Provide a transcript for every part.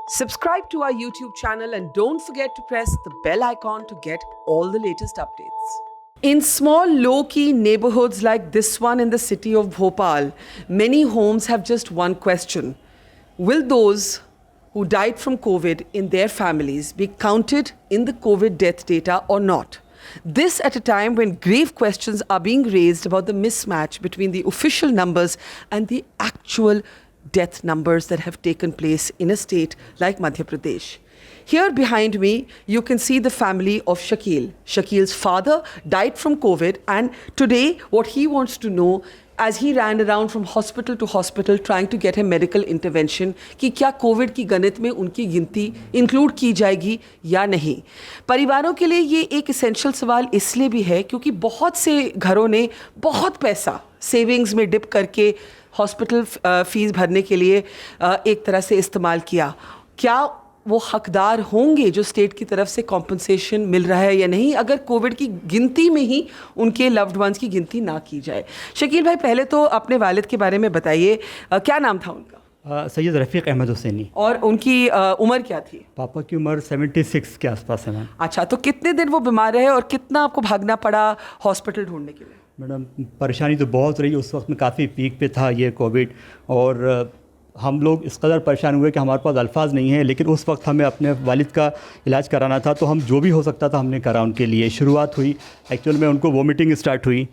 Subscribe to our YouTube channel and don't forget to press the bell icon to get all the latest updates. In small, low-key neighborhoods like this one in the city of Bhopal, many homes have just one question. Will those who died from COVID in their families be counted in the COVID death data or not? This at a time when grave questions are being raised about the mismatch between the official numbers and the actual death numbers that have taken place in a state like Madhya Pradesh. Here behind me, you can see the family of Shakeel. Shakeel's father died from COVID, and today what he wants to know as he ran around from hospital to hospital trying to get him medical intervention कि क्या Covid की गणित में उनकी गिनती include की जाएगी या नहीं। परिवारों के लिए ये एक इसेंशियल सवाल इसलिए भी है क्योंकि बहुत से घरों ने बहुत पैसा सेविंग्स में डिप करके हॉस्पिटल फीस भरने के लिए एक तरह से इस्तेमाल किया। क्या वो हकदार होंगे जो स्टेट की तरफ से कॉम्पनसेशन मिल रहा है या नहीं, अगर कोविड की गिनती में ही उनके लव्ड वंस की गिनती ना की जाए। शकील भाई, पहले तो अपने वालिद के बारे में बताइए, क्या नाम था उनका? सैयद रफ़ीक अहमद हुसैनी। और उनकी उम्र क्या थी? पापा की उम्र 76 के आसपास है मैम। अच्छा, तो कितने दिन वो बीमार रहे और कितना आपको भागना पड़ा हॉस्पिटल ढूंढने के लिए? मैडम, परेशानी तो बहुत रही। उस वक्त में काफ़ी पीक पे था ये कोविड, और हम लोग इस कदर परेशान हुए कि हमारे पास अल्फाज नहीं है। लेकिन उस वक्त हमें अपने वालिद का इलाज कराना था, तो हम जो भी हो सकता था हमने करा उनके लिए। शुरुआत हुई एक्चुअल में उनको वोमिटिंग स्टार्ट हुई।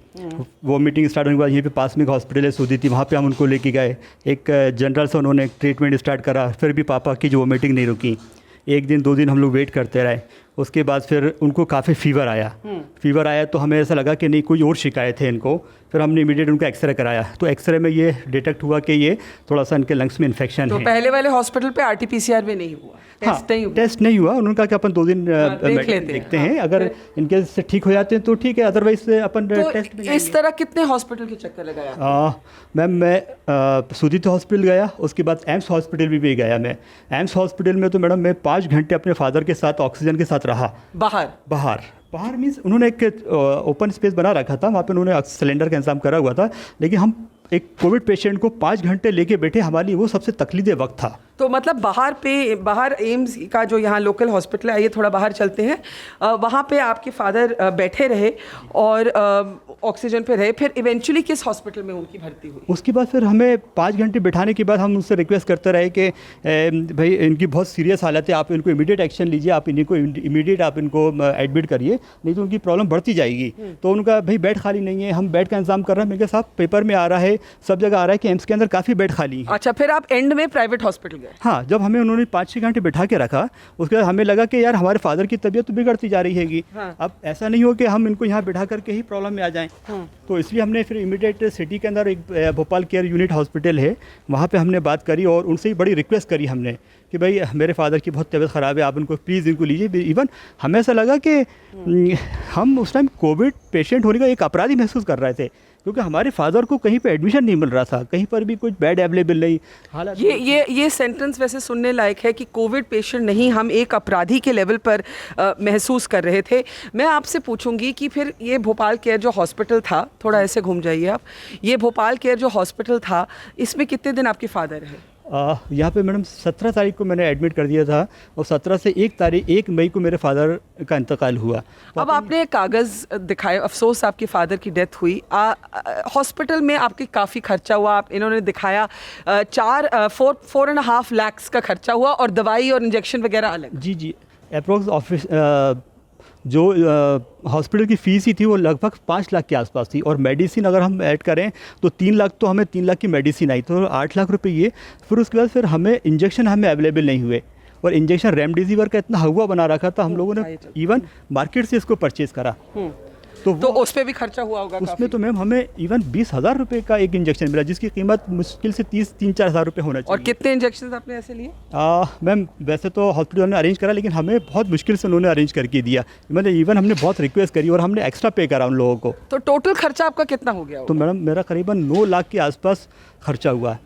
वोमिटिंग स्टार्ट होने के बाद यहीं पे पास में एक हॉस्पिटल है सूदी थी, वहाँ पे हम उनको लेके गए। एक जनरल से उन्होंने ट्रीटमेंट स्टार्ट करा, फिर भी पापा की जो वोमिटिंग नहीं रुकी। एक दिन दो दिन हम लोग वेट करते रहे। उसके बाद फिर उनको काफ़ी फ़ीवर आया तो हमें ऐसा लगा कि नहीं, कोई और शिकायत है इनको। फिर हमने इमीडिएट उनका एक्सरे कराया, तो एक्सरे में ये डिटेक्ट हुआ कि ये थोड़ा सा इनके लंग्स में इन्फेक्शन है। तो पहले वाले हॉस्पिटल पे RT-PCR में नहीं हुआ? टेस्ट नहीं हुआ। उन्होंने कहा कि अपन 2 दिन देखते हैं, अगर इनके से ठीक हो जाते हैं तो ठीक है, अदरवाइज अपन टेस्ट। इस तरह कितने हॉस्पिटल के चक्कर लगाया? मैम, मैं सूदित हॉस्पिटल गया, उसके बाद एम्स हॉस्पिटल भी गया। मैं एम्स हॉस्पिटल में तो मैडम मैं 5 घंटे अपने फादर के साथ ऑक्सीजन के साथ रहा। बाहर मीन्स उन्होंने एक ओपन स्पेस बना रखा था, वहाँ पे उन्होंने सिलेंडर का इंतजाम करा हुआ था। लेकिन हम एक कोविड पेशेंट को 5 घंटे लेके बैठे, हमारे लिए वो सबसे तकलीफ वक्त था। तो मतलब बाहर एम्स का जो यहाँ लोकल हॉस्पिटल है, आइए थोड़ा बाहर चलते हैं, वहाँ पे आपके फादर बैठे रहे और ऑक्सीजन पे रहे। फिर इवेंचुअली किस हॉस्पिटल में उनकी भर्ती हुई? उसके बाद फिर हमें 5 घंटे बिठाने के बाद हम उनसे रिक्वेस्ट करते रहे कि भाई इनकी बहुत सीरियस हालत है, आप इनको इमीडिएट एक्शन लीजिए, आप इनको इमीडिएट आप इनको एडमिट करिए, नहीं तो उनकी प्रॉब्लम बढ़ती जाएगी। तो उनका भाई बेड खाली नहीं है, हम बेड का इंतजाम कर रहे हैं। मेरे साहब पेपर में आ रहा है, सब जगह आ रहा है कि एम्स के अंदर काफ़ी बेड खाली है। अच्छा, फिर आप एंड में प्राइवेट हॉस्पिटल गए? हाँ, जब हमें उन्होंने 5-6 घंटे बिठा के रखा, उसके बाद हमें लगा कि यार हमारे फादर की तबीयत तो बिगड़ती जा रही हैगी। हाँ। अब ऐसा नहीं हो कि हम इनको यहाँ बिठा करके ही प्रॉब्लम में आ जाएं। हाँ। तो इसलिए हमने फिर इमीडिएट सिटी के अंदर एक भोपाल केयर यूनिट हॉस्पिटल है, वहाँ पे हमने बात करी और उनसे ही बड़ी रिक्वेस्ट करी हमने कि भाई मेरे फादर की बहुत तबीयत ख़राब है, आप इनको प्लीज़ इनको लीजिए। इवन हमें ऐसा लगा कि हम उस टाइम कोविड पेशेंट होने का एक अपराधी महसूस कर रहे थे, क्योंकि हमारे फादर को कहीं पे एडमिशन नहीं मिल रहा था, कहीं पर भी कुछ बेड अवेलेबल नहीं। हालांकि ये सेंटेंस वैसे सुनने लायक है कि कोविड पेशेंट नहीं, हम एक अपराधी के लेवल पर महसूस कर रहे थे। मैं आपसे पूछूंगी कि फिर ये भोपाल केयर जो हॉस्पिटल था, थोड़ा ऐसे घूम जाइए आप, ये भोपाल केयर जो हॉस्पिटल था, इसमें कितने दिन आपके फादर रहे? यहाँ पे मैडम 17 तारीख को मैंने एडमिट कर दिया था और 17 से 1 मई को मेरे फादर का इंतकाल हुआ। अब आपने कागज़ दिखाए, अफसोस आपके फादर की डेथ हुई। हॉस्पिटल में आपके काफ़ी खर्चा हुआ, इन्होंने दिखाया 4.5 लाख का खर्चा हुआ और दवाई और इंजेक्शन वगैरह अलग। जी, अप्रोक्स ऑफिस जो हॉस्पिटल की फ़ीस ही थी वो लगभग 5 लाख के आसपास थी, और मेडिसिन अगर हम ऐड करें तो 3 लाख, तो हमें 3 लाख की मेडिसिन आई, तो 8 लाख रुपए ये। फिर उसके बाद फिर हमें इंजेक्शन अवेलेबल नहीं हुए, और इंजेक्शन रेमडेसिविर का इतना हुआ बना रखा था, हम लोगों ने इवन मार्केट से इसको परचेज़ करा। तो उस पर भी खर्चा हुआ होगा? उसमें तो मैम हमें इवन 20,000 रुपये का एक इंजेक्शन मिला, जिसकी कीमत मुश्किल से 3-4 हज़ार रुपये होना चाहिए। और कितने इंजेक्शन आपने ऐसे लिए? मैम वैसे तो हॉस्पिटल ने अरेंज करा, लेकिन हमें बहुत मुश्किल से उन्होंने अरेंज करके दिया। मतलब इवन हमने बहुत रिक्वेस्ट करी और हमने एक्स्ट्रा पे करा उन लोगों को। तो टोटल खर्चा आपका कितना हो गया? तो मैडम मेरा करीबन 9 लाख के आसपास खर्चा हुआ है।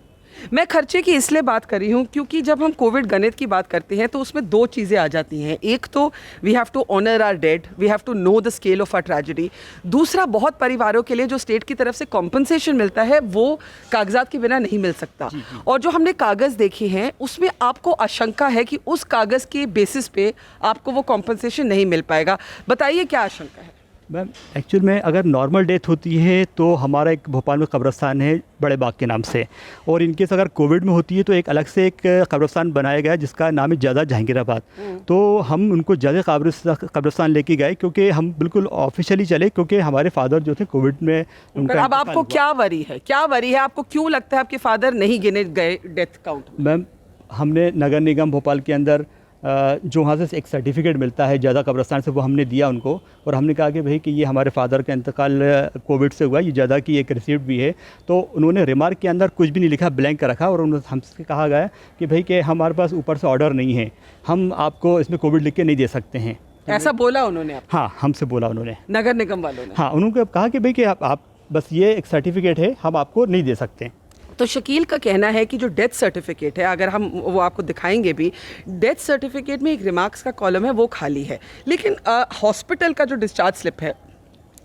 मैं खर्चे की इसलिए बात कर रही हूँ क्योंकि जब हम कोविड गणित की बात करते हैं तो उसमें दो चीज़ें आ जाती हैं। एक तो we have to honour our dead, we have to know the scale of our tragedy. दूसरा, बहुत परिवारों के लिए जो स्टेट की तरफ से कॉम्पनसेशन मिलता है वो कागजात के बिना नहीं मिल सकता। और जो हमने कागज़ देखे हैं उसमें आपको आशंका है कि उस कागज़ के बेसिस पे आपको वो कॉम्पनसेशन नहीं मिल पाएगा। बताइए क्या आशंका है? मैम एक्चुअल में अगर नॉर्मल डेथ होती है तो हमारा एक भोपाल में कब्रिस्तान है बड़े बाग के नाम से, और इनकेस अगर कोविड में होती है तो एक अलग से एक कब्रिस्तान बनाया गया है जिसका नाम है ज़्यादा जहांगीराबाद। तो हम उनको ज़्यादा कब्रिस्तान लेके गए क्योंकि हम बिल्कुल ऑफिशियली चले, क्योंकि हमारे फादर जो थे कोविड में उनका अब आपको क्या वरी है, क्या वरी है? आपको क्यों लगता है आपके फादर नहीं गिने गए डेथ काउंट में? मैम हमने नगर निगम भोपाल के अंदर जो वहाँ से एक सर्टिफिकेट मिलता है ज़्यादा कब्रिस्तान से, वो हमने दिया उनको, और हमने कहा कि भाई कि ये हमारे फादर का इंतकाल कोविड से हुआ, ये ज़्यादा की एक रिसिप्ट भी है। तो उन्होंने रिमार्क के अंदर कुछ भी नहीं लिखा, ब्लैंक रखा, और उन्होंने हमसे कहा गया कि भाई कि हमारे पास ऊपर से ऑर्डर नहीं है, हम आपको इसमें कोविड लिख के नहीं दे सकते हैं। ऐसा बोला उन्होंने आपको? हाँ, हमसे बोला उन्होंने, नगर निगम वालों ने। हाँ, उन्होंने कहा कि भाई कि आप बस ये एक सर्टिफिकेट है, हम आपको नहीं दे सकते। तो शकील का कहना है कि जो डेथ सर्टिफिकेट है, अगर हम वो आपको दिखाएंगे भी, डेथ सर्टिफिकेट में एक रिमार्क्स का कॉलम है वो खाली है, लेकिन हॉस्पिटल का जो डिस्चार्ज स्लिप है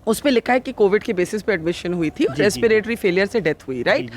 उस पर लिखा है कि कोविड के बेसिस पे एडमिशन हुई थी, रेस्पिरेटरी फेलियर से डेथ हुई, राइट?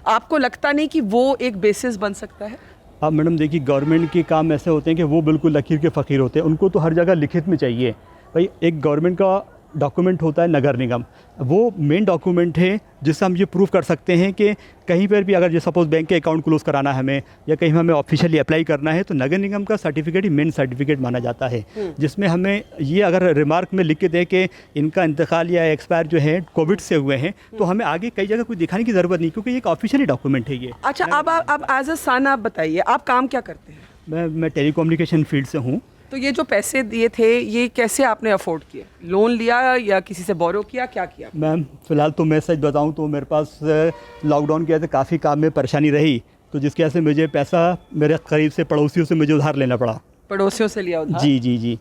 आपको लगता नहीं कि वो एक बेसिस बन सकता है? अब मैडम देखिए, गवर्नमेंट के काम ऐसे होते हैं कि वो बिल्कुल लकीर के फ़कीर होते हैं, उनको तो हर जगह लिखित में चाहिए। भाई एक गवर्नमेंट का डॉक्यूमेंट होता है नगर निगम, वो मेन डॉक्यूमेंट है जिससे हम ये प्रूव कर सकते हैं कि कहीं पर भी अगर जो सपोज़ बैंक के अकाउंट क्लोज़ कराना है हमें, या कहीं हमें ऑफिशियली अप्लाई करना है, तो नगर निगम का सर्टिफिकेट ही मेन सर्टिफिकेट माना जाता है, जिसमें हमें ये अगर रिमार्क में लिख के दे कि इनका इंतकाल या एक्सपायर जो है कोविड से हुए हैं, तो हमें आगे कई जगह कोई दिखाने की ज़रूरत नहीं, क्योंकि ये एक ऑफिशियली डॉक्यूमेंट है ये। अच्छा, अब एज अ सन आप बताइए, आप काम क्या करते हैं? मैं टेलीकम्युनिकेशन फील्ड से हूँ। तो ये जो पैसे दिए थे ये कैसे आपने अफोर्ड किए? लोन लिया या किसी से बोरो किया, क्या किया? मैम फ़िलहाल तो मैं सच बताऊं तो मेरे पास लॉकडाउन की वजह से काफ़ी काम में परेशानी रही, तो जिसकी वजह से मुझे पैसा मेरे करीब से पड़ोसियों से मुझे उधार लेना पड़ा। पड़ोसियों से लिया उधार? जी जी जी।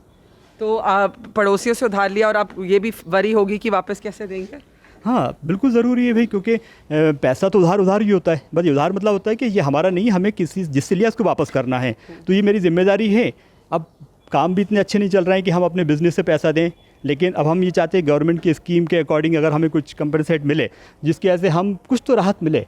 तो आप पड़ोसियों से उधार लिया, और आप ये भी वरी होगी कि वापस कैसे देंगे? हाँ बिल्कुल ज़रूरी है भाई, क्योंकि पैसा तो उधार ही होता है, बस ये उधार मतलब होता है कि ये हमारा नहीं, हमें किसी जिससे लिया उसको वापस करना है, तो ये मेरी जिम्मेदारी है। अब काम भी इतने अच्छे नहीं चल रहे हैं कि हम अपने बिज़नेस से पैसा दें, लेकिन अब हम ये चाहते हैं गवर्नमेंट की स्कीम के अकॉर्डिंग अगर हमें कुछ कंपनसेट मिले, जिसकी वजह से हम कुछ तो राहत मिले।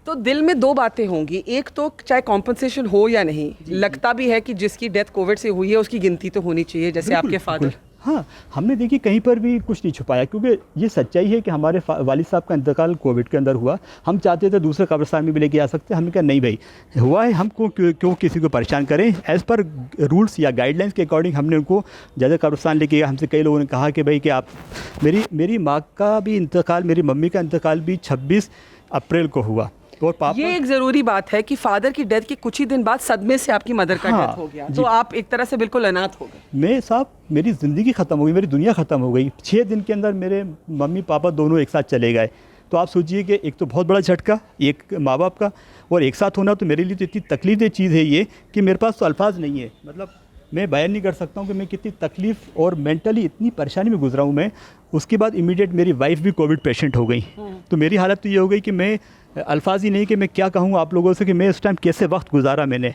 तो दिल में दो बातें होंगी, एक तो चाहे कॉम्पनसेशन हो या नहीं, लगता भी है कि जिसकी डेथ कोविड से हुई है उसकी गिनती तो होनी चाहिए, जैसे आपके फादर। हाँ, हमने देखिए कहीं पर भी कुछ नहीं छुपाया, क्योंकि ये सच्चाई है कि हमारे वालिद साहब का इंतकाल कोविड के अंदर हुआ। हम चाहते थे दूसरे कब्रिस्तान में भी लेके आ सकते, हमने कहा नहीं भाई, हुआ है, हमको क्यों किसी को परेशान करें। एज़ पर रूल्स या गाइडलाइंस के अकॉर्डिंग हमने उनको ज़्यादा कब्रिस्तान लेके गया। हमसे कई लोगों ने कहा कि भाई कि आप मेरी माँ का भी इंतकाल, मेरी मम्मी का इंतकाल भी 26 अप्रैल को हुआ, और पापा, ये एक ज़रूरी बात है कि फादर की डेथ के कुछ ही दिन बाद सदमे से आपकी मदर का डेथ हो गया, तो आप एक तरह से बिल्कुल अनाथ हो गए। मैं साहब, मेरी ज़िंदगी ख़त्म हो गई, मेरी दुनिया ख़त्म हो गई। 6 दिन के अंदर मेरे मम्मी पापा दोनों एक साथ चले गए। तो आप सोचिए कि एक तो बहुत बड़ा झटका एक माँ बाप का, और एक साथ होना तो मेरे लिए तो इतनी तकलीफ़देह चीज़ है ये कि मेरे पास तो अल्फाज नहीं है, मतलब मैं बयान नहीं कर सकता हूँ कि मैं कितनी तकलीफ़ और मेंटली इतनी परेशानी में गुजरा हूँ मैं। उसके बाद इमीडिएट मेरी वाइफ भी कोविड पेशेंट हो गई, तो मेरी हालत तो ये हो गई कि मैं अल्फाज ही नहीं कि मैं क्या कहूँ आप लोगों से कि मैं उस टाइम कैसे वक्त गुजारा मैंने।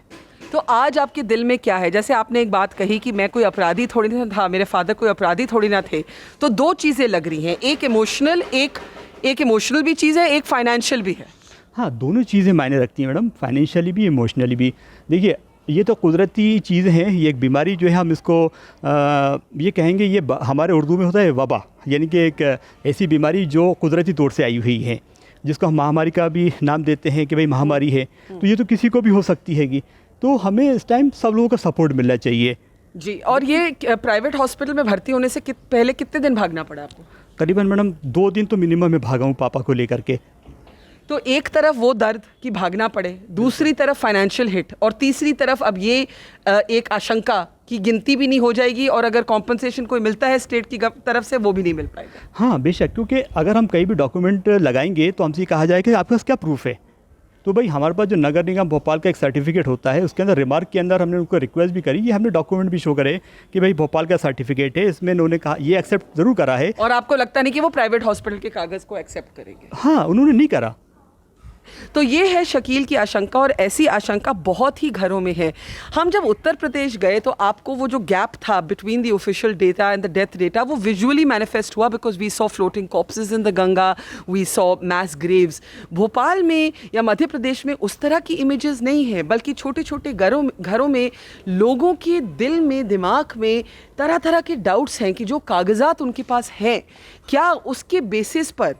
तो आज आपके दिल में क्या है? जैसे आपने एक बात कही कि मैं कोई अपराधी थोड़ी ना था, मेरे फादर कोई अपराधी थोड़ी ना थे, तो दो चीज़ें लग रही हैं, एक इमोशनल भी चीज़ है, एक फाइनेंशियल भी है। हाँ, दोनों चीज़ें मायने रखती हैं मैडम, फाइनेंशियली भी इमोशनली भी। देखिए ये तो कुदरती चीज़ हैं, ये एक बीमारी जो है हम इसको ये कहेंगे, ये हमारे उर्दू में होता है वबा, यानी कि एक ऐसी बीमारी जो कुदरती तौर से आई हुई है, जिसको हम महामारी का भी नाम देते हैं कि भाई महामारी है, तो ये तो किसी को भी हो सकती हैगी। तो हमें इस टाइम सब लोगों का सपोर्ट मिलना चाहिए जी। और ये प्राइवेट हॉस्पिटल में भर्ती होने से पहले कितने दिन भागना पड़ा आपको? करीबन मैडम 2 दिन तो मिनिमम मैं भागा हूँ पापा को लेकर के। तो एक तरफ वो दर्द कि भागना पड़े, दूसरी तरफ फाइनेंशियल हिट, और तीसरी तरफ अब ये एक आशंका कि गिनती भी नहीं हो जाएगी, और अगर कॉम्पनसेशन कोई मिलता है स्टेट की तरफ से वो भी नहीं मिल पाएगा। हाँ बेशक, क्योंकि अगर हम कहीं भी डॉक्यूमेंट लगाएंगे तो हमसे कहा जाएगा कि आपके पास क्या प्रूफ है। तो भाई हमारे पास जो नगर निगम भोपाल का एक सर्टिफिकेट होता है, उसके अंदर रिमार्क के अंदर हमने उनको रिक्वेस्ट भी करी, ये हमने डॉक्यूमेंट भी शो करे कि भाई भोपाल का सर्टिफिकेट है, इसमें उन्होंने कहा ये एक्सेप्ट ज़रूर करा है। और आपको लगता नहीं कि वो प्राइवेट हॉस्पिटल के कागज़ को एक्सेप्ट करेंगे? हाँ, उन्होंने नहीं करा। तो ये है शकील की आशंका, और ऐसी आशंका बहुत ही घरों में है। हम जब उत्तर प्रदेश गए तो आपको वो जो गैप था between the official data and the death data, वो विजुअली मैनिफेस्ट हुआ, because we saw floating corpses in the Ganga, we saw mass graves. Bhopal में या मध्य प्रदेश में उस तरह की इमेजेस नहीं है, बल्कि छोटे छोटे घरों में लोगों के दिल में, दिमाग में तरह तरह के डाउट्स हैं कि जो कागजात उनके पास हैं, क्या उसके बेसिस पर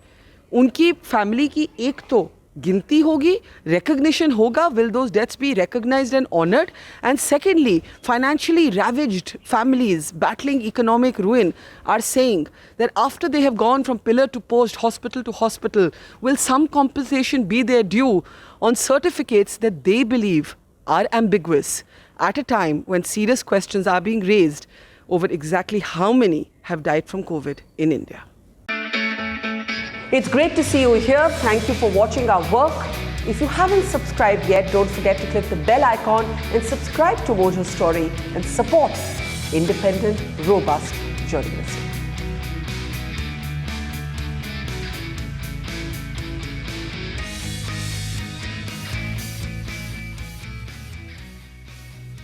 उनकी फैमिली की एक तो गिनती होगी, recognition होगा, will those deaths be recognized and honored? And secondly, financially ravaged families battling economic ruin are saying that after they have gone from pillar to post, hospital to hospital, will some compensation be their due on certificates that they believe are ambiguous at a time when serious questions are being raised over exactly how many have died from COVID in India. It's great to see you here. Thank you for watching our work. If you haven't subscribed yet, don't forget to click the bell icon and subscribe to Mojo Story and support independent, robust journalism.